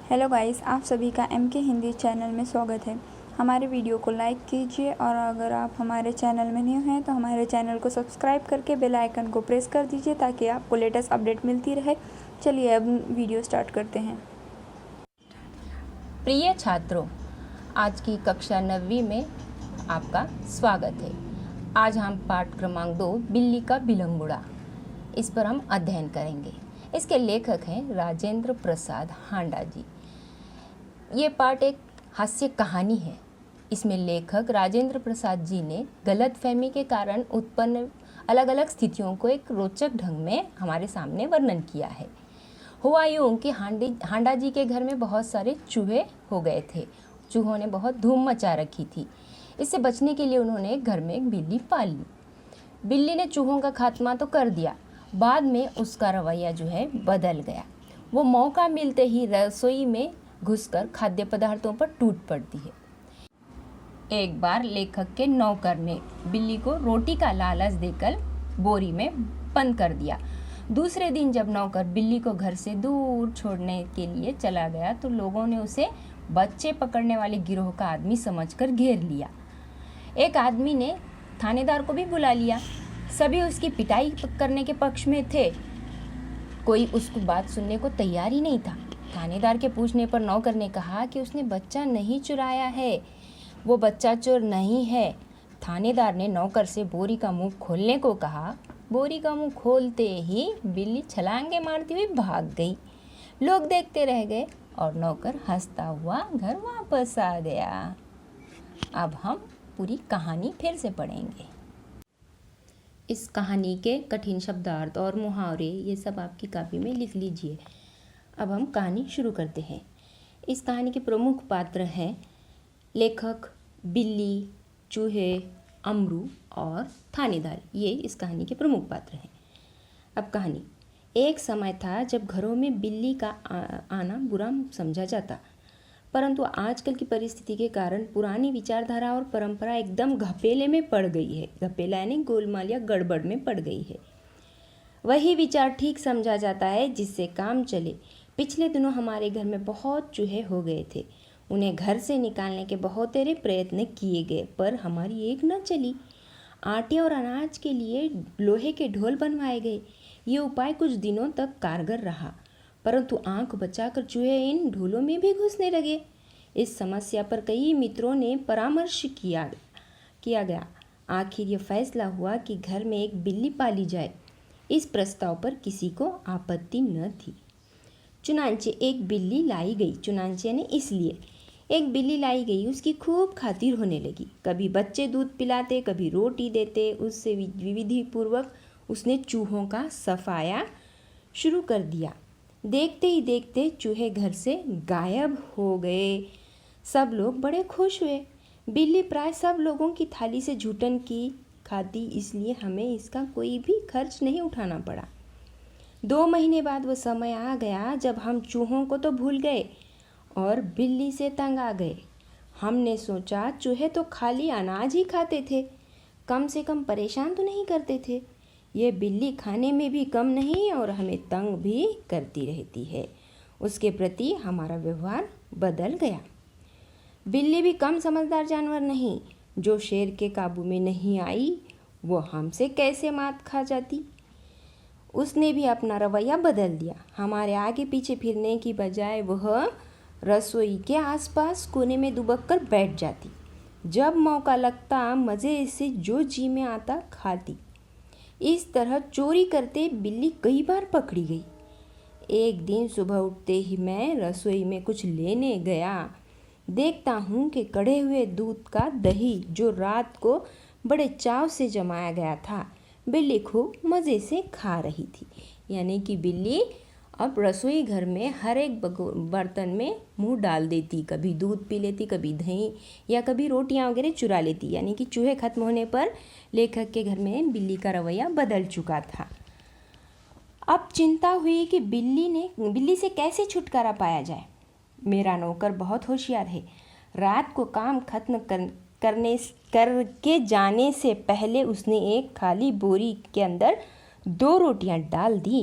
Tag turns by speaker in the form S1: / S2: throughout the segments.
S1: Hello guys, आप सभी का MK हिंदी चैनल में स्वागत है। हमारे वीडियो को लाइक कीजिए और अगर आप हमारे चैनल में न्यू हैं तो हमारे चैनल को सब्सक्राइब करके बेल आइकन को प्रेस कर दीजिए ताकि आपको लेटेस्ट अपडेट मिलती रहे। चलिए अब वीडियो स्टार्ट करते हैं।
S2: प्रिय छात्रों, आज की कक्षा 9वीं में आपका स्वागत है। आज हम पाठ क्रमांक 2 बिल्ली का बिलंगुड़ा, इस पर हम अध्ययन करेंगे। इसके लेखक हैं राजेंद्र प्रसाद हांडा जी। ये पाठ एक हास्य कहानी है। इसमें लेखक राजेंद्र प्रसाद जी ने गलतफहमी के कारण उत्पन्न अलग अलग स्थितियों को एक रोचक ढंग में हमारे सामने वर्णन किया है। हुआ यूं कि हांडा जी के घर में बहुत सारे चूहे हो गए थे। चूहों ने बहुत धूम मचा रखी थी। इससे बचने के लिए उन्होंने घर में एक बिल्ली पाल ली। बिल्ली ने चूहों का खात्मा तो कर दिया, बाद में उसका रवैया जो है बदल गया। वो मौका मिलते ही रसोई में घुसकर खाद्य पदार्थों पर टूट पड़ती है। एक बार लेखक के नौकर ने बिल्ली को रोटी का लालच देकर बोरी में बंद कर दिया। दूसरे दिन जब नौकर बिल्ली को घर से दूर छोड़ने के लिए चला गया तो लोगों ने उसे बच्चे पकड़ने वाले गिरोह का आदमी समझकर घेर लिया। एक आदमी ने थानेदार को भी बुला लिया। सभी उसकी पिटाई करने के पक्ष में थे। कोई उसकी बात सुनने को तैयार ही नहीं था। थानेदार के पूछने पर नौकर ने कहा कि उसने बच्चा नहीं चुराया है, वो बच्चा चोर नहीं है। थानेदार ने नौकर से बोरी का मुंह खोलने को कहा। बोरी का मुंह खोलते ही बिल्ली छलांगे मारती हुई भाग गई। लोग देखते रह गए और नौकर हंसता हुआ घर वापस आ गया। अब हम पूरी कहानी फिर से पढ़ेंगे। इस कहानी के कठिन शब्दार्थ और मुहावरे ये सब आपकी कापी में लिख लीजिए। अब हम कहानी शुरू करते हैं। इस कहानी के प्रमुख पात्र हैं लेखक, बिल्ली, चूहे, अमरू और थानेदार। ये इस कहानी के प्रमुख पात्र हैं। अब कहानी। एक समय था जब घरों में बिल्ली का आना बुरा समझा जाता, परंतु आजकल की परिस्थिति के कारण पुरानी विचारधारा और परंपरा एकदम घपेले में पड़ गई है। घपेला यानी गोलमाल या गड़बड़ में पड़ गई है। वही विचार ठीक समझा जाता है जिससे काम चले। पिछले दिनों हमारे घर में बहुत चूहे हो गए थे। उन्हें घर से निकालने के बहुत तेरे प्रयत्न किए गए, पर हमारी एक न चली। आटे और अनाज के लिए लोहे के ढोल बनवाए गए। ये उपाय कुछ दिनों तक कारगर रहा, परंतु आंख बचाकर चूहे इन ढोलों में भी घुसने लगे। इस समस्या पर कई मित्रों ने परामर्श किया गया। आखिर ये फैसला हुआ कि घर में एक बिल्ली पाली जाए। इस प्रस्ताव पर किसी को आपत्ति न थी। चुनांचे एक बिल्ली लाई गई। चुनांचे यानी इसलिए एक बिल्ली लाई गई। उसकी खूब खातिर होने लगी। कभी बच्चे दूध पिलाते, कभी रोटी देते। उससे विधि पूर्वक उसने चूहों का सफाया शुरू कर दिया। देखते ही देखते चूहे घर से गायब हो गए। सब लोग बड़े खुश हुए। बिल्ली प्राय सब लोगों की थाली से झूठन की खाती, इसलिए हमें इसका कोई भी खर्च नहीं उठाना पड़ा। 2 महीने बाद वो समय आ गया जब हम चूहों को तो भूल गए और बिल्ली से तंग आ गए। हमने सोचा चूहे तो खाली अनाज ही खाते थे, कम से कम परेशान तो नहीं करते थे। ये बिल्ली खाने में भी कम नहीं और हमें तंग भी करती रहती है। उसके प्रति हमारा व्यवहार बदल गया। बिल्ली भी कम समझदार जानवर नहीं। जो शेर के काबू में नहीं आई वो हमसे कैसे मात खा जाती। उसने भी अपना रवैया बदल दिया। हमारे आगे पीछे फिरने की बजाय वह रसोई के आसपास कोने में दुबक कर बैठ जाती। जब मौका लगता मज़े से जो जी में आता खाती। इस तरह चोरी करते बिल्ली कई बार पकड़ी गई। एक दिन सुबह उठते ही मैं रसोई में कुछ लेने गया। देखता हूँ कि कढ़े हुए दूध का दही जो रात को बड़े चाव से जमाया गया था, बिल्ली खूब मज़े से खा रही थी। यानी कि बिल्ली अब रसोई घर में हर एक बर्तन में मुंह डाल देती। कभी दूध पी लेती, कभी दही या कभी रोटियां वगैरह चुरा लेती। यानी कि चूहे खत्म होने पर लेखक के घर में बिल्ली का रवैया बदल चुका था। अब चिंता हुई कि बिल्ली से कैसे छुटकारा पाया जाए। मेरा नौकर बहुत होशियार है। रात को काम खत्म करके जाने से पहले उसने एक खाली बोरी के अंदर 2 रोटियां डाल दी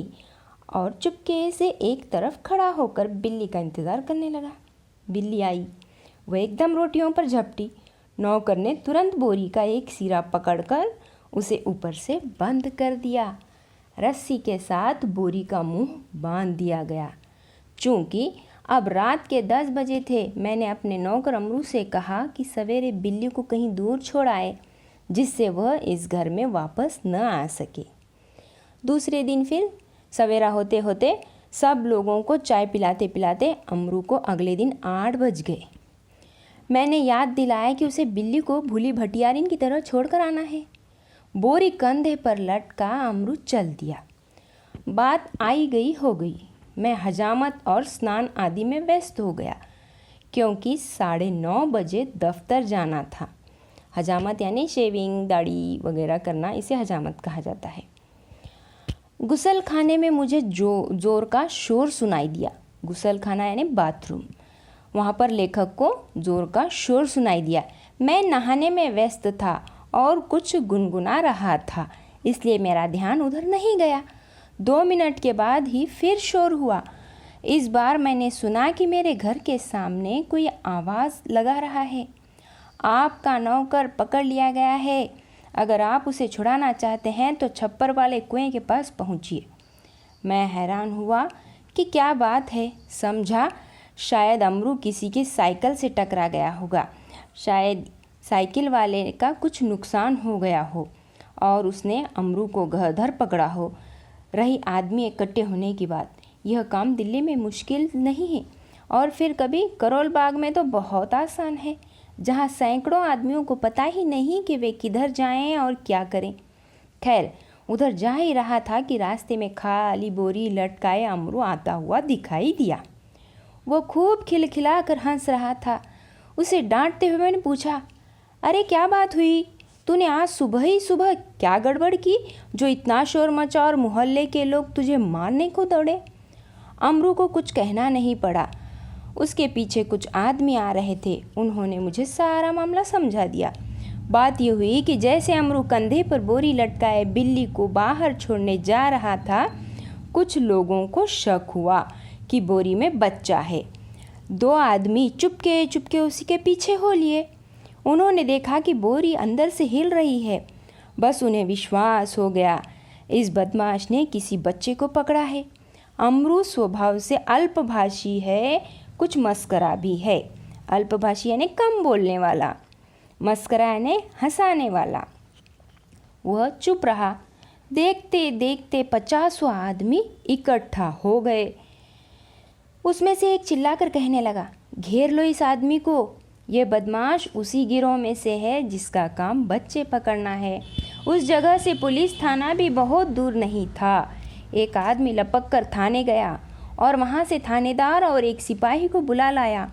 S2: और चुपके से एक तरफ खड़ा होकर बिल्ली का इंतज़ार करने लगा। बिल्ली आई, वह एकदम रोटियों पर झपटी। नौकर ने तुरंत बोरी का एक सिरा पकड़कर उसे ऊपर से बंद कर दिया। रस्सी के साथ बोरी का मुंह बांध दिया गया। चूँकि अब रात के 10 बजे थे, मैंने अपने नौकर अमरू से कहा कि सवेरे बिल्ली को कहीं दूर छोड़ आए, जिससे वह इस घर में वापस न आ सके। दूसरे दिन फिर सवेरा होते होते सब लोगों को चाय पिलाते पिलाते अमरू को अगले दिन 8 बज गए। मैंने याद दिलाया कि उसे बिल्ली को भूली भटियारिन की तरह छोड़कर आना है। बोरी कंधे पर लटका अमरू चल दिया। बात आई गई हो गई। मैं हजामत और स्नान आदि में व्यस्त हो गया, क्योंकि 9:30 बजे दफ्तर जाना था। हजामत यानी शेविंग, दाढ़ी वगैरह करना, इसे हजामत कहा जाता है। गुसल खाने में मुझे जोर का शोर सुनाई दिया। गुसल खाना यानी बाथरूम। वहाँ पर लेखक को जोर का शोर सुनाई दिया। मैं नहाने में व्यस्त था और कुछ गुनगुना रहा था, इसलिए मेरा ध्यान उधर नहीं गया। 2 मिनट के बाद ही फिर शोर हुआ। इस बार मैंने सुना कि मेरे घर के सामने कोई आवाज़ लगा रहा है, आपका नौकर पकड़ लिया गया है। अगर आप उसे छुड़ाना चाहते हैं तो छप्पर वाले कुएं के पास पहुंचिए। मैं हैरान हुआ कि क्या बात है। समझा शायद अमरू किसी की साइकिल से टकरा गया होगा। शायद साइकिल वाले का कुछ नुकसान हो गया हो और उसने अमरू को घधर पकड़ा हो। रही आदमी इकट्ठे होने की बात, यह काम दिल्ली में मुश्किल नहीं है, और फिर कभी करोल बाग में तो बहुत आसान है, जहाँ सैकड़ों आदमियों को पता ही नहीं कि वे किधर जाएं और क्या करें। खैर, उधर जा ही रहा था कि रास्ते में खाली बोरी लटकाए अमरू आता हुआ दिखाई दिया। वो खूब खिलखिला कर हंस रहा था। उसे डांटते हुए मैंने पूछा, अरे क्या बात हुई? तूने आज सुबह ही सुबह क्या गड़बड़ की जो इतना शोर मचा और मोहल्ले के लोग तुझे मारने को दौड़े? अमरू को कुछ कहना नहीं पड़ा। उसके पीछे कुछ आदमी आ रहे थे। उन्होंने मुझे सारा मामला समझा दिया। बात यह हुई कि जैसे अमरू कंधे पर बोरी लटकाए बिल्ली को बाहर छोड़ने जा रहा था, कुछ लोगों को शक हुआ कि बोरी में बच्चा है। 2 आदमी चुपके चुपके उसी के पीछे हो लिए। उन्होंने देखा कि बोरी अंदर से हिल रही है। बस उन्हें विश्वास हो गया, इस बदमाश ने किसी बच्चे को पकड़ा है। अमरू स्वभाव से अल्पभाषी है, कुछ मस्करा भी है। अल्पभाषी यानी कम बोलने वाला, मस्करा यानी हंसाने वाला। वह चुप रहा। देखते देखते 50 आदमी इकट्ठा हो गए। उसमें से एक चिल्लाकर कहने लगा, घेर लो इस आदमी को, ये बदमाश उसी गिरोह में से है जिसका काम बच्चे पकड़ना है। उस जगह से पुलिस थाना भी बहुत दूर नहीं था। एक आदमी लपक कर थाने गया और वहाँ से थानेदार और एक सिपाही को बुला लाया।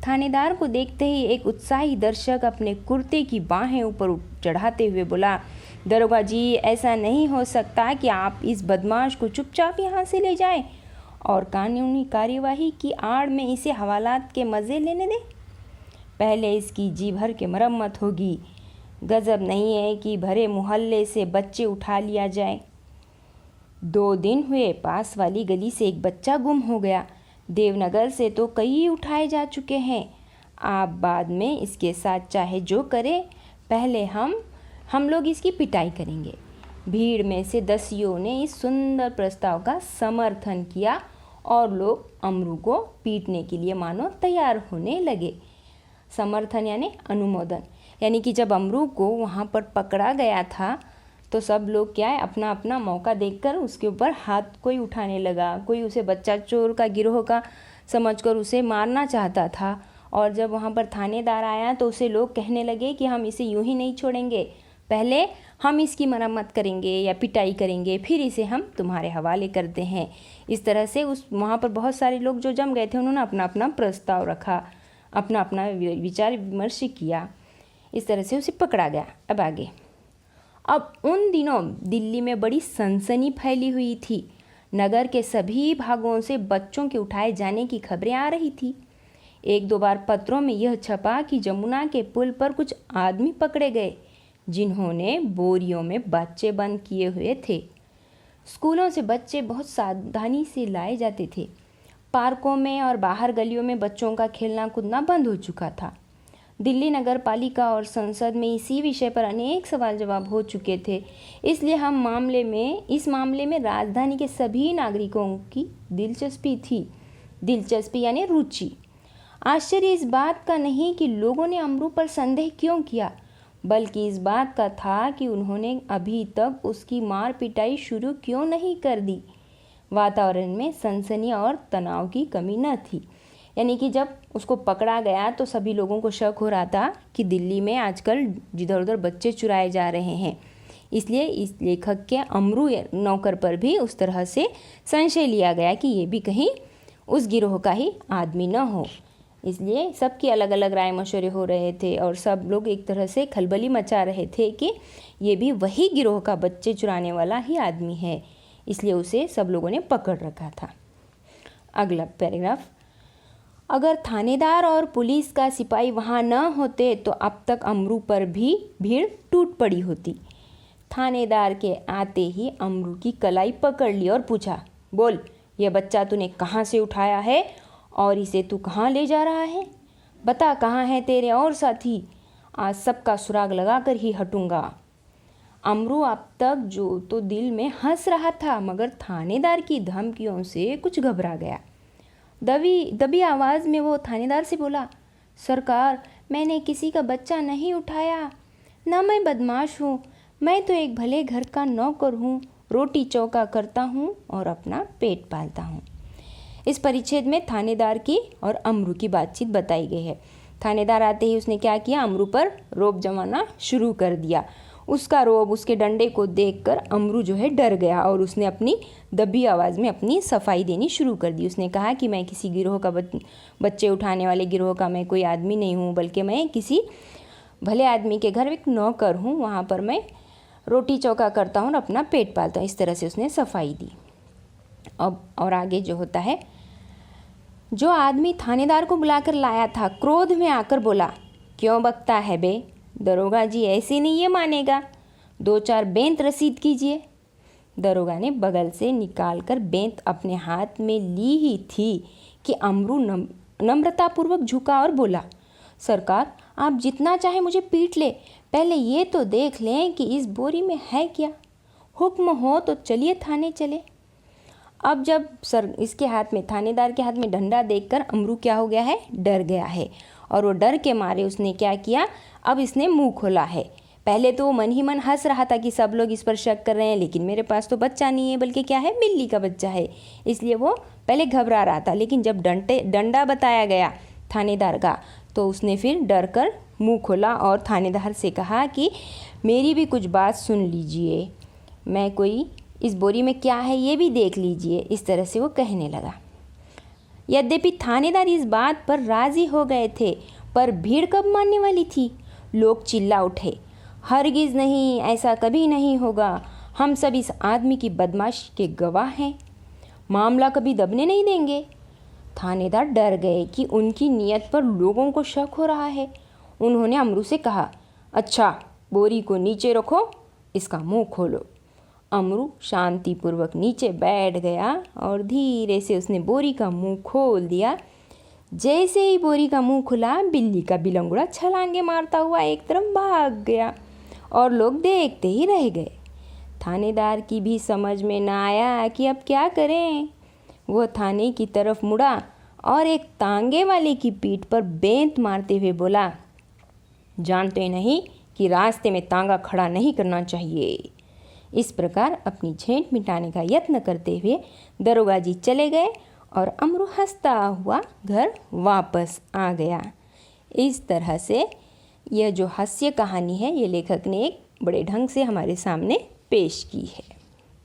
S2: थानेदार को देखते ही एक उत्साही दर्शक अपने कुर्ते की बाहें ऊपर चढ़ाते हुए बोला, दरोगा जी, ऐसा नहीं हो सकता कि आप इस बदमाश को चुपचाप यहाँ से ले जाएं और कानूनी कार्यवाही की आड़ में इसे हवालात के मज़े लेने दें। पहले इसकी जी भर के मरम्मत होगी। गजब नहीं है कि भरे मोहल्ले से बच्चे उठा लिया जाए। 2 दिन हुए, पास वाली गली से एक बच्चा गुम हो गया। देवनगर से तो कई उठाए जा चुके हैं। आप बाद में इसके साथ चाहे जो करें, पहले हम लोग इसकी पिटाई करेंगे। भीड़ में से दसियों ने इस सुंदर प्रस्ताव का समर्थन किया और लोग अमरू को पीटने के लिए मानो तैयार होने लगे। समर्थन यानी अनुमोदन, यानी कि जब अमरू को वहाँ पर पकड़ा गया था तो सब लोग क्या है, अपना अपना मौका देखकर उसके ऊपर हाथ कोई उठाने लगा। कोई उसे बच्चा चोर का गिरोह का समझकर उसे मारना चाहता था। और जब वहाँ पर थानेदार आया तो उसे लोग कहने लगे कि हम इसे यूं ही नहीं छोड़ेंगे, पहले हम इसकी मरम्मत करेंगे या पिटाई करेंगे, फिर इसे हम तुम्हारे हवाले करते हैं। इस तरह से उस वहाँ पर बहुत सारे लोग जो जम गए थे, उन्होंने अपना अपना प्रस्ताव रखा, अपना अपना विचार विमर्श किया। इस तरह से उसे पकड़ा गया। अब आगे, अब उन दिनों दिल्ली में बड़ी सनसनी फैली हुई थी। नगर के सभी भागों से बच्चों के उठाए जाने की खबरें आ रही थी। 1-2 बार पत्रों में यह छपा कि जमुना के पुल पर कुछ आदमी पकड़े गए जिन्होंने बोरियों में बच्चे बंद किए हुए थे। स्कूलों से बच्चे बहुत सावधानी से लाए जाते थे। पार्कों में और बाहर गलियों में बच्चों का खेलना कूदना बंद हो चुका था। दिल्ली नगर पालिका और संसद में इसी विषय पर अनेक सवाल जवाब हो चुके थे। इसलिए इस मामले में राजधानी के सभी नागरिकों की दिलचस्पी थी। दिलचस्पी यानी रुचि। आश्चर्य इस बात का नहीं कि लोगों ने अमरू पर संदेह क्यों किया, बल्कि इस बात का था कि उन्होंने अभी तक उसकी मार पिटाई शुरू क्यों नहीं कर दी। वातावरण में सनसनी और तनाव की कमी न थी। यानी कि जब उसको पकड़ा गया तो सभी लोगों को शक हो रहा था कि दिल्ली में आजकल जिधर उधर बच्चे चुराए जा रहे हैं। इसलिए इस लेखक के अमरू नौकर पर भी उस तरह से संशय लिया गया कि ये भी कहीं उस गिरोह का ही आदमी न हो। इसलिए सबकी अलग अलग राय मशवरे हो रहे थे और सब लोग एक तरह से खलबली मचा रहे थे कि ये भी वही गिरोह का बच्चे चुराने वाला ही आदमी है। इसलिए उसे सब लोगों ने पकड़ रखा था। अगला पैराग्राफ। अगर थानेदार और पुलिस का सिपाही वहाँ न होते तो अब तक अमरू पर भी भीड़ टूट पड़ी होती। थानेदार के आते ही अमरू की कलाई पकड़ ली और पूछा, बोल, यह बच्चा तूने कहाँ से उठाया है और इसे तू कहाँ ले जा रहा है? बता, कहाँ हैं तेरे और साथी? आज सबका सुराग लगाकर ही हटूंगा। अमरू अब तक जो तो दिल में हंस रहा था, मगर थानेदार की धमकियों से कुछ घबरा गया। दबी आवाज़ में वो थानेदार से बोला, सरकार, मैंने किसी का बच्चा नहीं उठाया, न मैं बदमाश हूँ, मैं तो एक भले घर का नौकर हूँ, रोटी चौका करता हूँ और अपना पेट पालता हूँ। इस परिच्छेद में थानेदार की और अमरू की बातचीत बताई गई है। थानेदार आते ही उसने क्या किया, अमरू पर रोब जमाना शुरू कर दिया। उसका रोब, उसके डंडे को देखकर अमरू जो है डर गया और उसने अपनी दबी आवाज़ में अपनी सफाई देनी शुरू कर दी। उसने कहा कि मैं किसी गिरोह का बच्चे उठाने वाले गिरोह का मैं कोई आदमी नहीं हूँ, बल्कि मैं किसी भले आदमी के घर एक नौकर हूँ, वहाँ पर मैं रोटी चौका करता हूँ और अपना पेट पालता हूँ। इस तरह से उसने सफाई दी। अब और आगे जो होता है, जो आदमी थानेदार को बुलाकर लाया था क्रोध में आकर बोला, क्यों बकता है बे? दरोगा जी ऐसे नहीं ये मानेगा, 2-4 बेंत रसीद कीजिए। दरोगा ने बगल से निकालकर बेंत अपने हाथ में ली ही थी कि अमरू नम्रतापूर्वक झुका और बोला, सरकार, आप जितना चाहे मुझे पीट ले, पहले ये तो देख लें कि इस बोरी में है क्या। हुक्म हो तो चलिए थाने चले। अब जब इसके हाथ में, थानेदार के हाथ में डंडा देखकर अमरू क्या हो गया है, डर गया है। और वो डर के मारे उसने क्या किया, अब इसने मुंह खोला है। पहले तो वो मन ही मन हंस रहा था कि सब लोग इस पर शक कर रहे हैं, लेकिन मेरे पास तो बच्चा नहीं है, बल्कि क्या है, बिल्ली का बच्चा है। इसलिए वो पहले घबरा रहा था, लेकिन जब डंडा बताया गया थानेदार का तो उसने फिर डर कर मुँह खोला और थानेदार से कहा कि मेरी भी कुछ बात सुन लीजिए, मैं कोई इस बोरी में क्या है ये भी देख लीजिए। इस तरह से वो कहने लगा। यद्यपि थानेदार इस बात पर राजी हो गए थे, पर भीड़ कब मानने वाली थी। लोग चिल्ला उठे, हरगिज़ नहीं, ऐसा कभी नहीं होगा, हम सब इस आदमी की बदमाशी के गवाह हैं, मामला कभी दबने नहीं देंगे। थानेदार डर गए कि उनकी नीयत पर लोगों को शक हो रहा है। उन्होंने अमरू से कहा, अच्छा, बोरी को नीचे रखो, इसका मुंह खोलो। अमरू शांतिपूर्वक नीचे बैठ गया और धीरे से उसने बोरी का मुंह खोल दिया। जैसे ही बोरी का मुंह खुला, बिल्ली का बिलंगुड़ा छलांगे मारता हुआ एक तरफ भाग गया और लोग देखते ही रह गए। थानेदार की भी समझ में न आया कि अब क्या करें। वह थाने की तरफ मुड़ा और एक तांगे वाले की पीठ पर बेंत मारते हुए बोला, जानते नहीं कि रास्ते में तांगा खड़ा नहीं करना चाहिए। इस प्रकार अपनी झेंट मिटाने का यत्न करते हुए दरोगा जी चले गए और अमरू हंसता हुआ घर वापस आ गया। इस तरह से यह जो हास्य कहानी है, ये लेखक ने एक बड़े ढंग से हमारे सामने पेश की है।